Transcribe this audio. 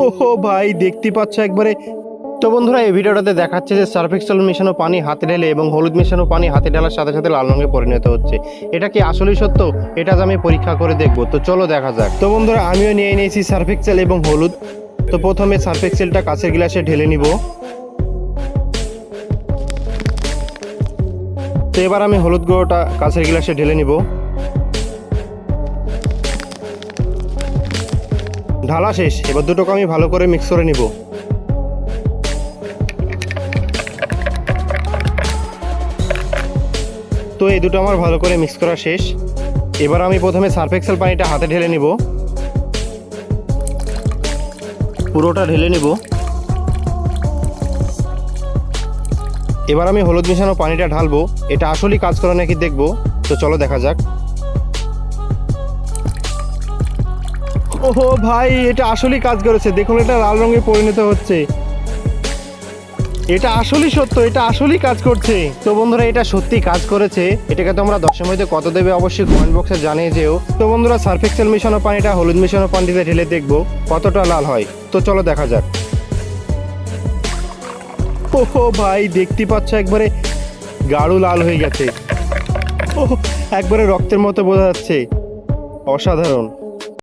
ওহো ভাই, দেখতে পাচ্ছ একবারে। তো বন্ধুরা, এই ভিডিওটাতে দেখাচ্ছে যে সার্ফ এক্সেল মেশানো পানি হাতে ঢেলে এবং হলুদ মেশানো পানি হাতে ঢালার সাথে সাথে লাল রঙে পরিণত হচ্ছে। এটা কি আসলেই সত্য? এটা আজ আমি পরীক্ষা করে দেখবো। তো চলো দেখা যাক। তো বন্ধুরা, আমিও নিয়ে নিয়েছি সার্ফ এক্সেল এবং হলুদ। তো প্রথমে সার্ফ এক্সেলটা কাঁচের গ্লাসে ঢেলে নিব। তো এবার আমি হলুদ গুঁড়োটা কাঁচের গ্লাসে ঢেলে নিব। ঢালা শেষ। এবার দুটোকে আমি ভালো করে মিক্স করে নিব। তো এই দুটো আমার ভালো করে মিক্স করা শেষ। এবার আমি প্রথমে সার্ফ এক্সেল পানিটা হাতে ঢেলে নিব, পুরোটা ঢেলে নিব। এবার আমি হলুদ মেশানো পানিটা ঢালবো। এটা আসলেই কাজ করে নাকি দেখবো। তো চলো দেখা যাক। ওহো ভাই, এটা আসলেই কাজ করেছে। দেখুন, এটা লাল রঙে পরিণত হচ্ছে। এটা আসলেই সত্য, এটা আসলেই কাজ করছে। তো বন্ধুরা, এটা সত্যি কাজ করেছে। এটাকে তোমরা 10-এর মধ্যে কত দেবে অবশ্যই কমেন্ট বক্সে জানিয়ে যেও। তো বন্ধুরা, সার্ফ এক্সেল মেশানো পানিটা হলুদ মেশানো পানিতে ঢেলে দেখবো কতটা লাল হয়। তো চলো দেখা যাক। ওহো ভাই, দেখতে পাচ্ছ একবারে গাঢ় লাল হয়ে গেছে। ওহ, একবারে রক্তের মতো বোঝা যাচ্ছে। অসাধারণ।